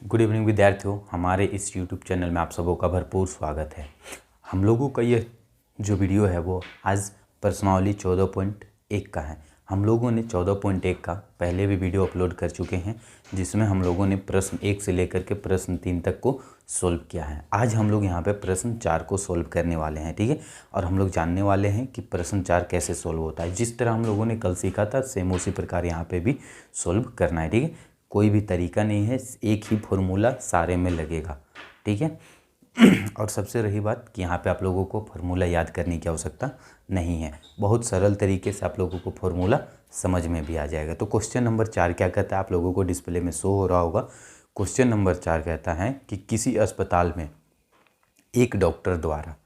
Good evening विद्यार्थियों, हमारे इस यूट्यूब चैनल में आप सबों का भरपूर स्वागत है। हम लोगों का ये जो वीडियो है वो आज प्रश्नावली 14.1 का है। हम लोगों ने 14.1 का पहले भी वीडियो अपलोड कर चुके हैं, जिसमें हम लोगों ने प्रश्न 1 से लेकर के प्रश्न 3 तक को सोल्व किया है। आज हम लोग यहाँ पे प्रश्न 4 को सोल्व करने वाले हैं, ठीक है। और हम लोग जानने वाले हैं कि प्रश्न 4 कैसे सोल्व होता है। जिस तरह हम लोगों ने कल सीखा था सेम उसी प्रकार यहाँ पे भी सोल्व करना है, ठीक है। कोई भी तरीका नहीं है, एक ही फॉर्मूला सारे में लगेगा, ठीक है। और सबसे रही बात कि यहाँ पे आप लोगों को फॉर्मूला याद करने की आवश्यकता नहीं है, बहुत सरल तरीके से आप लोगों को फॉर्मूला समझ में भी आ जाएगा। तो क्वेश्चन नंबर 4 क्या कहता है, आप लोगों को डिस्प्ले में शो हो रहा होगा। क्वेश्चन नंबर 4 कहता है कि किसी अस्पताल में एक डॉक्टर द्वारा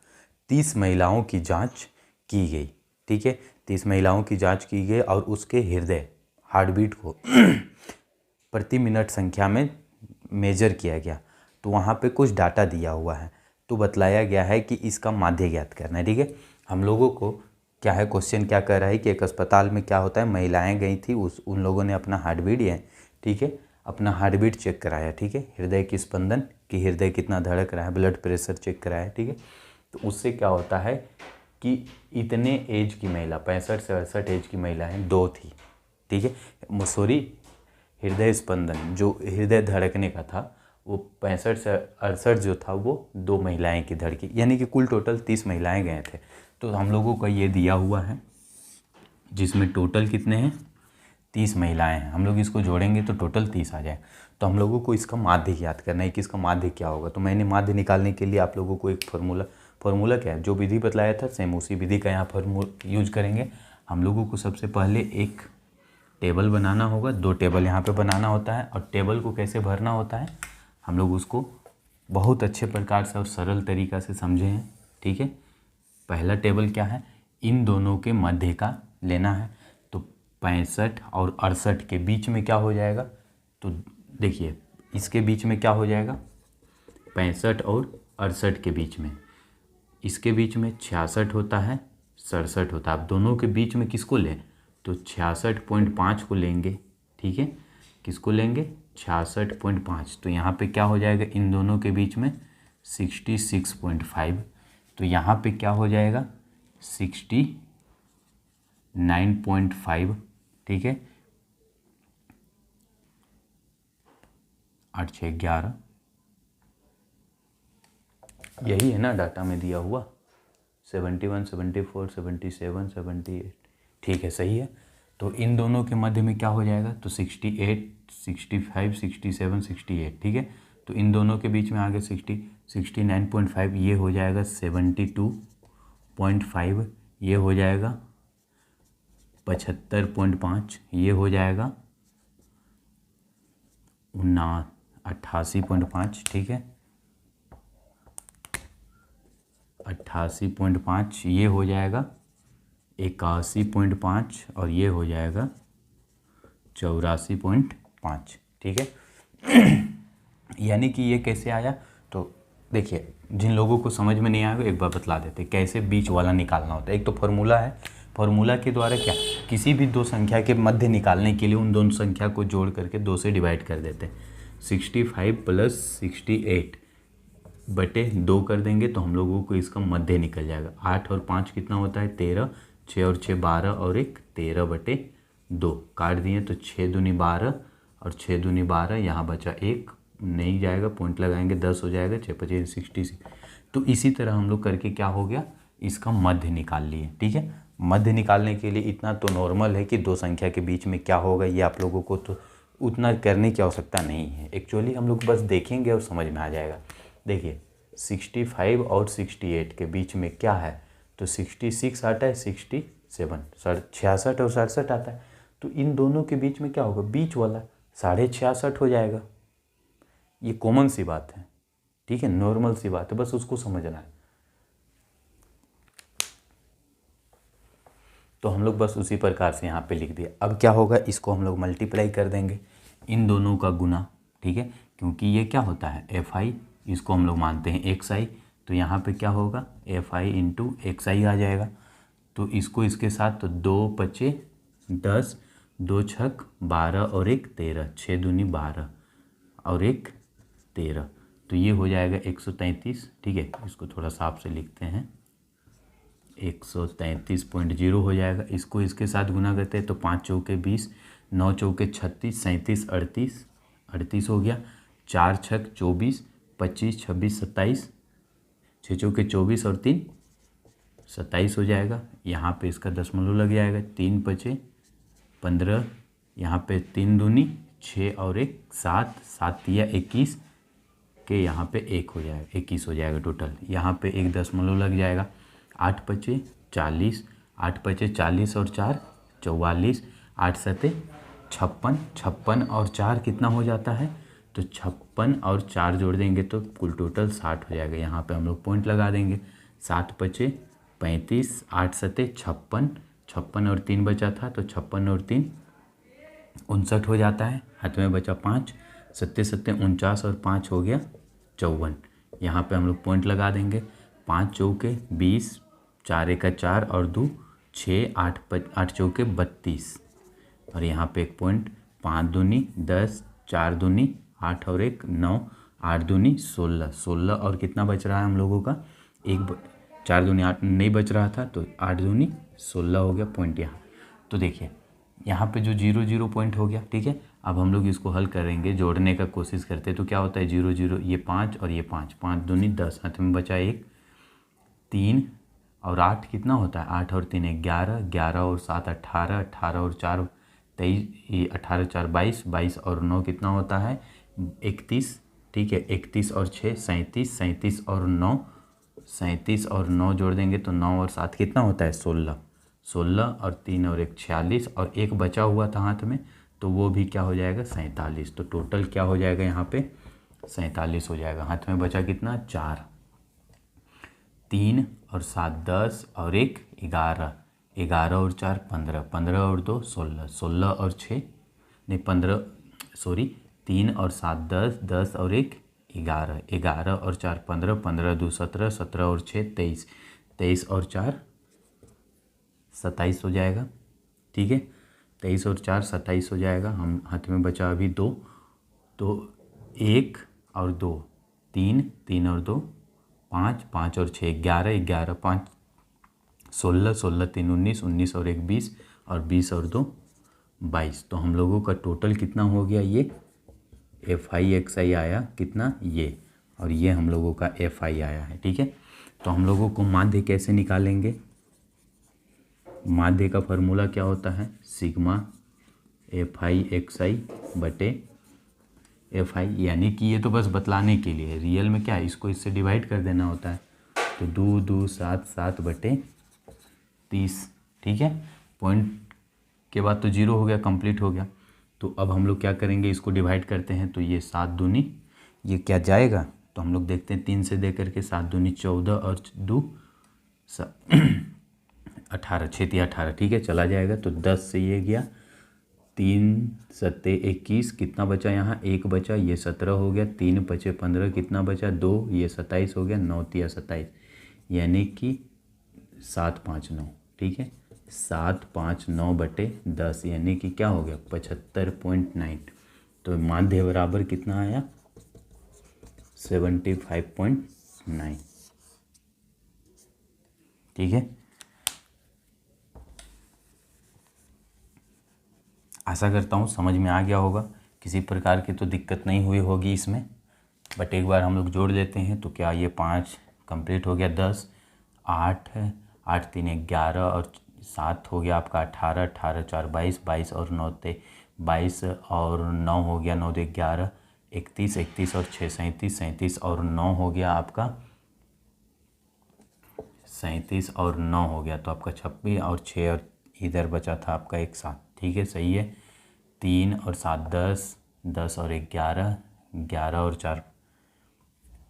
30 महिलाओं की जाँच की गई, ठीक है। 30 महिलाओं की जाँच की गई और उसके हृदय हार्टबीट को प्रति मिनट संख्या में मेजर किया गया। तो वहाँ पे कुछ डाटा दिया हुआ है, तो बतलाया गया है कि इसका माध्य ज्ञात करना है, ठीक है। हम लोगों को क्या है, क्वेश्चन क्या कर रहा है कि एक अस्पताल में क्या होता है, महिलाएं गई थी, उन लोगों ने अपना हार्टबीट है, ठीक है, अपना हार्टबीट चेक कराया, ठीक है, हृदय की स्पंदन कि हृदय कितना धड़क रहा है, ब्लड प्रेशर चेक कराया, ठीक है। तो उससे क्या होता है कि इतने एज की महिला 65 से 68 एज की महिलाएँ 2 थी, ठीक है। सॉरी, हृदय स्पंदन जो हृदय धड़कने का था वो 65 से 68 जो था वो 2 महिलाएं की धड़की, यानी कि कुल टोटल 30 महिलाएं गए थे। तो हम लोगों को ये दिया हुआ है जिसमें टोटल कितने हैं, 30 महिलाएं हैं। हम लोग इसको जोड़ेंगे तो टोटल 30 आ जाए। तो हम लोगों को इसका माध्य याद करना है कि इसका माध्य क्या होगा। तो मैंने माध्य निकालने के लिए आप लोगों को एक फार्मूला क्या है, जो विधि बतलाया था सेम उसी विधि का यहाँ फार्मूला यूज करेंगे। हम लोगों को सबसे पहले एक टेबल बनाना होगा, 2 टेबल यहाँ पे बनाना होता है। और टेबल को कैसे भरना होता है हम लोग उसको बहुत अच्छे प्रकार से और सरल तरीक़ा से समझे हैं, ठीक है। पहला टेबल क्या है, इन दोनों के मध्य का लेना है। तो 65 और 68 के बीच में क्या हो जाएगा, तो देखिए इसके बीच में क्या हो जाएगा, 65 और 68 के बीच में, इसके बीच में 66 होता है, 67 होता है। अब दोनों के बीच में किसको लें, तो 66.5 को लेंगे, ठीक है। किसको लेंगे, 66.5। तो यहाँ पे क्या हो जाएगा, इन दोनों के बीच में 66.5। तो यहाँ पे क्या हो जाएगा 69.5, ठीक है। 8 6 11, यही है ना डाटा में दिया हुआ, 71 74 77 78, ठीक है, सही है। तो इन दोनों के मध्य में क्या हो जाएगा, तो 68 65 67 68, ठीक है। तो इन दोनों के बीच में आ गया 69.5, ये हो जाएगा 72.5, ये हो जाएगा 75.5, ये हो जाएगा 88.5, ठीक है, 88.5, ये हो जाएगा 81.5 और ये हो जाएगा 84.5, ठीक है। यानी कि ये कैसे आया, तो देखिए जिन लोगों को समझ में नहीं आएगा एक बार बतला देते कैसे बीच वाला निकालना होता है। एक तो फार्मूला है, फार्मूला के द्वारा क्या, किसी भी 2 संख्या के मध्य निकालने के लिए उन दोनों संख्या को जोड़ करके 2 से डिवाइड कर देते हैं। 65 + 68 बटे 2 कर देंगे तो हम लोगों को इसका मध्य निकल जाएगा। 8 और 5 कितना होता है 13, 6 और 6 12 और 1 13 बटे 2 काट दिए तो 6 दूनी 12 और 6 दूनी 12, यहाँ बचा 1 नहीं जाएगा, पॉइंट लगाएंगे 10 हो जाएगा, 6 5 66। तो इसी तरह हम लोग करके क्या हो गया, इसका मध्य निकाल लिए, ठीक है। मध्य निकालने के लिए इतना तो नॉर्मल है कि 2 संख्या के बीच में क्या होगा ये आप लोगों को तो उतना करने की आवश्यकता नहीं है। एक्चुअली हम लोग बस देखेंगे और समझ में आ जाएगा। देखिए 65 और 68 के बीच में क्या है, तो 66 आता है, 67 66 और 67 आता है। तो इन दोनों के बीच में क्या होगा, बीच वाला 66.5 हो जाएगा। ये कॉमन सी बात है, ठीक है, नॉर्मल सी बात है, बस उसको समझना है। तो हम लोग बस उसी प्रकार से यहाँ पे लिख दिया। अब क्या होगा, इसको हम लोग मल्टीप्लाई कर देंगे, इन दोनों का गुना, ठीक है, क्योंकि ये क्या होता है FI, इसको हम लोग मानते हैं XI। तो यहाँ पे क्या होगा FI × XI आ जाएगा। तो इसको इसके साथ, तो 2 5 10, 2 6 12 और 1 13, 6 दूनी 12 और 1 13, तो ये हो जाएगा 133। ठीक है, इसको थोड़ा साफ से लिखते हैं, 133.0 हो जाएगा। इसको इसके साथ गुना करते हैं तो 5 चौके 20, 9 चौके 36, 37, 38, 38 हो गया, 4 छक 24, 25, 26, 27, 6 चौके 24 और 3 27 हो जाएगा। यहाँ पे इसका दशमलव लग जाएगा, 3 पचे 15, यहाँ पे 3 दूनी 6 और 1 7, 7 या 21 के यहाँ पे 1 हो जाएगा, 21 हो जाएगा टोटल। यहाँ पे एक दशमलव लग जाएगा, 8 पचे 40, 8 पचे 40 और 4 44, 8 सते 56, 56 और 4 कितना हो जाता है, तो 56 और 4 जोड़ देंगे तो कुल टोटल 60 हो जाएगा। यहाँ पे हम लोग पॉइंट लगा देंगे, 7 पचे 35, 8 सते 56, 56 और 3 बचा था तो 56 और 3 59 हो जाता है। हाथ में बचा 5, 7 7 49 और 5 हो गया 54। यहाँ पे हम लोग पॉइंट लगा देंगे, 5 चौके 20, 4 एका 4 और 2 6, 8 चौके 32 और यहाँ पे एक पॉइंट, 5 दूनी 10, 4 दूनी 8 और 1 9, 8 दूनी 16, 16 और कितना बच रहा है हम लोगों का, 4 दूनी 8 नहीं बच रहा था तो 8 दूनी 16 हो गया पॉइंट यहाँ। तो देखिए यहाँ पे जो 0 0 पॉइंट हो गया। ठीक है, अब हम लोग इसको हल करेंगे, जोड़ने का कोशिश करते हैं तो क्या होता है, 0 0 ये 5 और ये 5, 5 दूनी 10, हाथ में बचा 1, 3 और 8 कितना होता है, 8 और 3 11, 11 और 7 18, 18 और 4 23, 18 4 22, 22 और 9 कितना होता है 31। ठीक है, 31 और 6 37, 37 और 9, 37 और 9 जोड़ देंगे तो 9 और 7 कितना होता है 16, 16 और 3 और 1 46 और एक बचा हुआ था हाथ में तो वो भी क्या हो जाएगा 47। तो टोटल क्या हो जाएगा यहाँ पे 47 हो जाएगा। हाथ में बचा कितना 4, 3 और 7 10 और 1 11, 11 और 4 15, 15 और 2 16, 16 और 6 नहीं 15 सॉरी 3 और 7 10, 10 और 1 11, 11 और 4 15, 15 2 17, 17 और 6 23, 23 और 4 27 हो जाएगा। ठीक है, 23 और 4 27 हो जाएगा। हम हाथ में बचा अभी 2, तो 1 और 2 3, 3 और 2 5, 5 और 6 11, 11 5 16, 16 3 19, 19 और 1 20 और 20 और 2 22। तो हम लोगों का टोटल कितना हो गया, ये FI आया कितना ये, और ये हम लोगों का FI आया है। ठीक है, तो हम लोगों को माध्य कैसे निकालेंगे, माध्य का फॉर्मूला क्या होता है, सिग्मा FI बटे FI, यानी कि ये तो बस बतलाने के लिए है, रियल में क्या है इसको इससे डिवाइड कर देना होता है। तो 2 2 7 7 बटे 30। ठीक है, पॉइंट के बाद तो 0 हो गया, कंप्लीट हो गया। तो अब हम लोग क्या करेंगे, इसको डिवाइड करते हैं तो ये 7 दूनी ये क्या जाएगा, तो हम लोग देखते हैं 3 से दे करके 7 दूनी 14 और 2 18, 6 18। ठीक है, चला जाएगा तो 10 से ये गया, 3 सत्ते 21 कितना बचा यहाँ 1 बचा, ये 17 हो गया, 3 पचे 15 कितना बचा 2, ये 27 हो गया, 9 तिया 27 यानी कि 7 5 9। ठीक है, 7 5 9 बटे 10 यानी कि क्या हो गया 75.9। तो माध्य बराबर कितना आया 75.9। ठीक है, आशा करता हूँ समझ में आ गया होगा, किसी प्रकार की तो दिक्कत नहीं हुई होगी इसमें। बट एक बार हम लोग जोड़ लेते हैं तो क्या ये 5 कंप्लीट हो गया, 10 8 है, 8 3 11 और 7 हो गया आपका 18, 18 4 22, 22 और 9 22 और 9 हो गया 9 11, 31, 31 और 6 37, 37 और 9 हो गया आपका 37 और 9 हो गया तो आपका 26 और 6 और इधर बचा था आपका एक 7। ठीक है, सही है। 3 और 7 10, 10 और 1 11, 11 और 4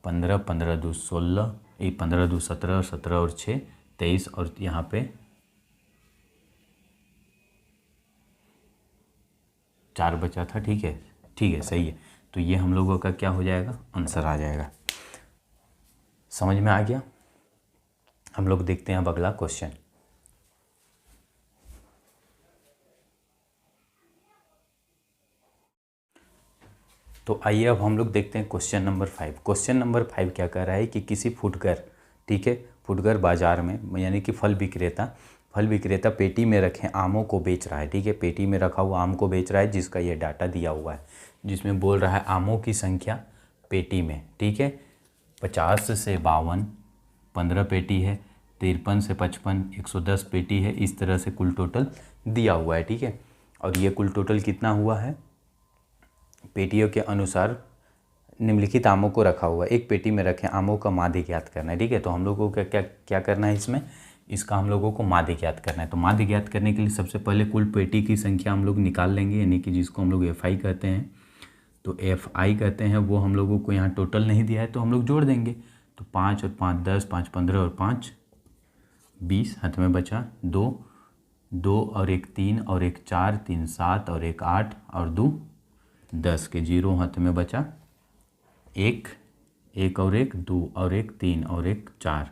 15, 15 2 16, 15 2 17, 17 और 6 23 और यहाँ पे 4 बचा था। ठीक है, ठीक है, सही है। तो ये हम लोगों का क्या हो जाएगा, आंसर आ जाएगा। समझ में आ गया। हम लोग देखते हैं अब अगला क्वेश्चन। तो आइए अब हम लोग देखते हैं क्वेश्चन नंबर 5। क्वेश्चन नंबर 5 क्या कह रहा है कि किसी फुटकर, ठीक है, फुटकर बाजार में यानी कि फल विक्रेता पेटी में रखे आमों को बेच रहा है, ठीक है, पेटी में रखा हुआ आम को बेच रहा है, जिसका ये डाटा दिया हुआ है, जिसमें बोल रहा है आमों की संख्या पेटी में, ठीक है, 50 से 52 15 पेटी है, 53 से 55 110 पेटी है, इस तरह से कुल टोटल दिया हुआ है, ठीक है। और ये कुल टोटल कितना हुआ है, पेटियों के अनुसार निम्नलिखित आमों को रखा हुआ है, एक पेटी में रखे आमों का माध्य ज्ञात करना है, ठीक है। तो हम लोगों को क्या क्या करना है इसमें, इसका हम लोगों को माध्य ज्ञात करना है। तो माध्य ज्ञात करने के लिए सबसे पहले कुल पेटी की संख्या हम लोग निकाल लेंगे, यानी कि जिसको हम लोग FI कहते हैं। तो FI कहते हैं, वो हम लोगों को यहाँ टोटल नहीं दिया है तो हम लोग जोड़ देंगे। तो 5 और 5 10, 5 15 और 5 20, हाथ में बचा 2, 2 और 1 3 और 1 4, 3 7 और 1 8 और 2 10 के 0 हाथ में बचा 1, 1 और 1 2 और 1 3 और 1 4,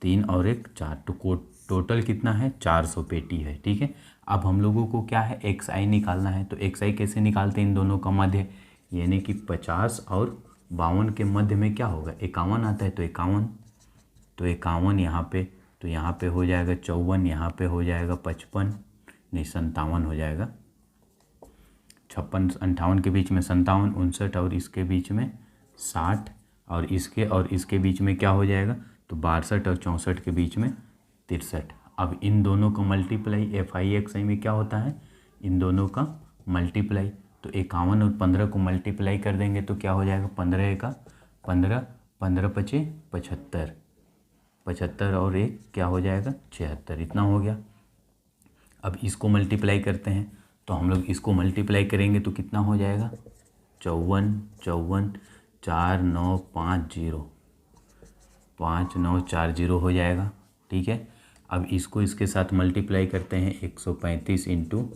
3 और 1 4, तो टोटल कितना है 400 पेटी है, ठीक है। अब हम लोगों को क्या है XI निकालना है। तो XI कैसे निकालते हैं, इन दोनों का मध्य, यानी कि 50 और 52 के मध्य में क्या होगा 51 आता है, तो 51 यहाँ पे, तो यहाँ पे हो जाएगा 54, यहाँ पे हो जाएगा 55 नहीं 57 हो जाएगा, 56 58 के बीच में 57, 59 और इसके बीच में 60 और इसके बीच में क्या हो जाएगा, तो 62 और 64 के बीच में 63। अब इन दोनों का मल्टीप्लाई FI XI में क्या होता है, इन दोनों का मल्टीप्लाई, तो 51 और 15 को मल्टीप्लाई कर देंगे तो क्या हो जाएगा 15 का 15, 15 पचे 75, 75 और 1 क्या हो जाएगा 76, इतना हो गया। अब इसको मल्टीप्लाई करते हैं, तो हम लोग इसको मल्टीप्लाई करेंगे तो कितना हो जाएगा 54, 54 4 9 5 0, 5 9 4 0 हो जाएगा, ठीक है। अब इसको इसके साथ मल्टीप्लाई करते हैं, 135 इंटू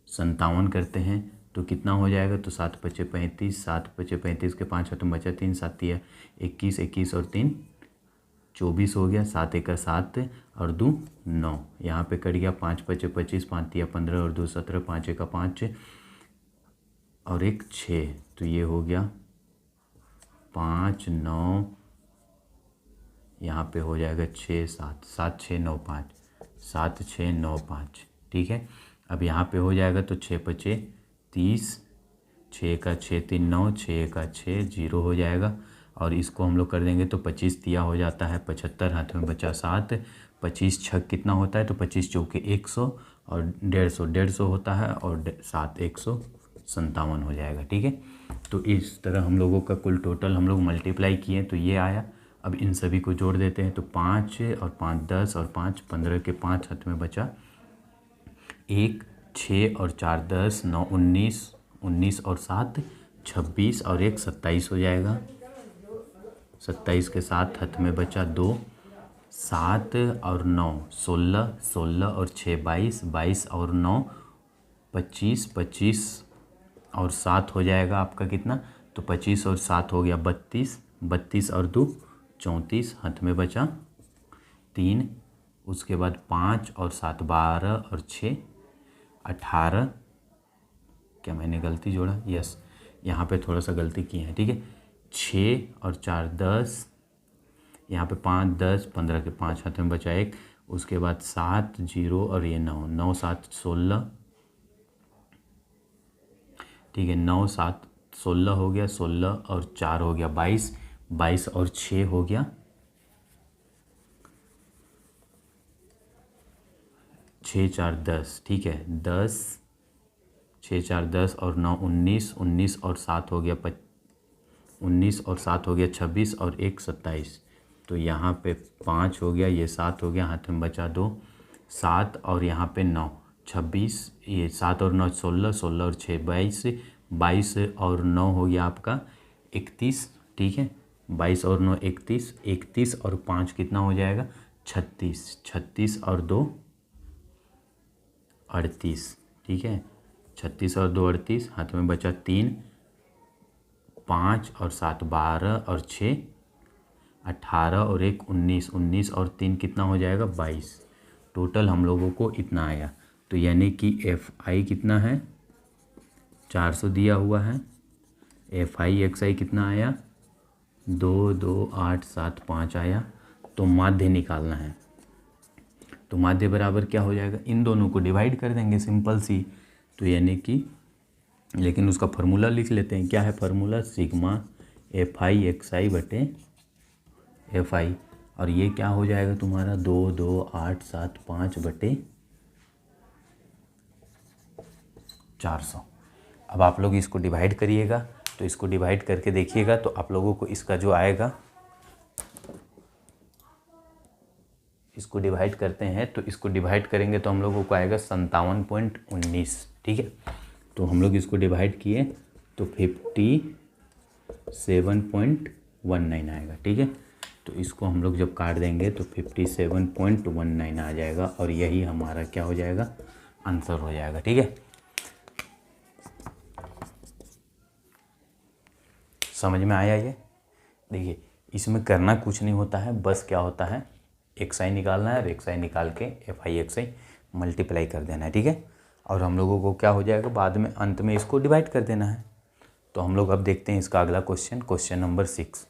57 करते हैं तो कितना हो जाएगा, तो 7 पचे 35, 7 पचे 35 के 5 हाथों बचा 3, 7 तिया 21, 21 और 3 24 हो गया, 7 एक 7 और 2 9, यहाँ पे कट गया 5 पचे 25, 5 तिया 15 और 2 17, 5 एक 5 और 1 6, तो ये हो गया 5 9, यहाँ पे हो जाएगा 6 7, 7 6 9 5, 7 6 9 5, ठीक है। अब यहाँ पे हो जाएगा तो 6 पचे 30, 6 का 6 3 9, 6 का 6 0 हो जाएगा, और इसको हम लोग कर देंगे तो 25 तिया हो जाता है 75, हाथ में बचा 7, 25 छक कितना होता है, तो 25 चौके 100 और 150 होता है, और 7 157 हो जाएगा, ठीक है। तो इस तरह हम लोगों का कुल टोटल हम लोग मल्टीप्लाई किए तो ये आया। अब इन सभी को जोड़ देते हैं, तो 5 और 5 10 और 5 15 के 5 हाथ में बचा 1, 6 और 4 10, 9 19, 19 और 7 26 और 1 27 हो जाएगा, 27 के साथ हाथ में बचा 2, 7 और 9 16, 16 और 6 22, 22 और 9 25, 25 और 7 हो जाएगा आपका कितना, तो 25 और 7 हो गया 32, 32 और 2 34, हाथ में बचा 3, उसके बाद 5 और 7 12 और 6 18, क्या मैंने गलती जोड़ा, यस यहाँ पे थोड़ा सा गलती की है, ठीक है। 6 और 4 10, यहाँ पे 5 10 15 के 5 हाथ में बचा 1, उसके बाद 7 0 और ये 9, 9 7 16, ठीक है, 9 7 16 हो गया, 16 और 4 हो गया 22, 22 और 6 हो गया 6 4 10, ठीक है, 10 6 4 10 और 9 19, 19 और 7 हो गया 19 और 7 हो गया 26 और 1 27, तो यहाँ पे 5 हो गया, ये 7 हो गया, हाथ में बचा 2, 7 और यहाँ पे 9 26, ये 7 और 9 16, 16 और 6 22, 22 और 9 हो गया आपका 31, ठीक है, 22 और 9 31, 31 और 5 कितना हो जाएगा 36, 36 और 2 38, ठीक है, 36 और 2 38, हाथ में बचा 3, 5 और 7 12 और 6 18 और 1 19, 19 और 3 कितना हो जाएगा 22, टोटल हम लोगों को इतना आया। तो यानी कि FI कितना है 400 दिया हुआ है, FI कितना आया, 2 2 8 7 5 आया। तो माध्य निकालना है, तो माध्य बराबर क्या हो जाएगा, इन दोनों को डिवाइड कर देंगे, सिंपल सी। तो यानी कि, लेकिन उसका फार्मूला लिख लेते हैं। क्या है फार्मूला, सिग्मा FI बटे FI। और ये क्या हो जाएगा तुम्हारा, 2 2 8 7 5 बटे 400। अब आप लोग इसको डिवाइड करिएगा, तो इसको डिवाइड करके देखिएगा तो आप लोगों को इसका जो आएगा, इसको डिवाइड करते हैं तो इसको डिवाइड करेंगे तो हम लोगों को आएगा 57.19। ठीक है, तो हम लोग इसको डिवाइड किए तो 57.19 आएगा। ठीक है, तो इसको हम लोग जब काट देंगे तो 57.19 आ जाएगा और यही हमारा क्या हो जाएगा, आंसर हो जाएगा। ठीक है, समझ में आया ये। देखिए इसमें करना कुछ नहीं होता है, बस क्या होता है, XI निकालना है और XI निकाल के FI मल्टीप्लाई कर देना है। ठीक है, और हम लोगों को क्या हो जाएगा, बाद में अंत में इसको डिवाइड कर देना है। तो हम लोग अब देखते हैं इसका अगला क्वेश्चन, क्वेश्चन नंबर 6।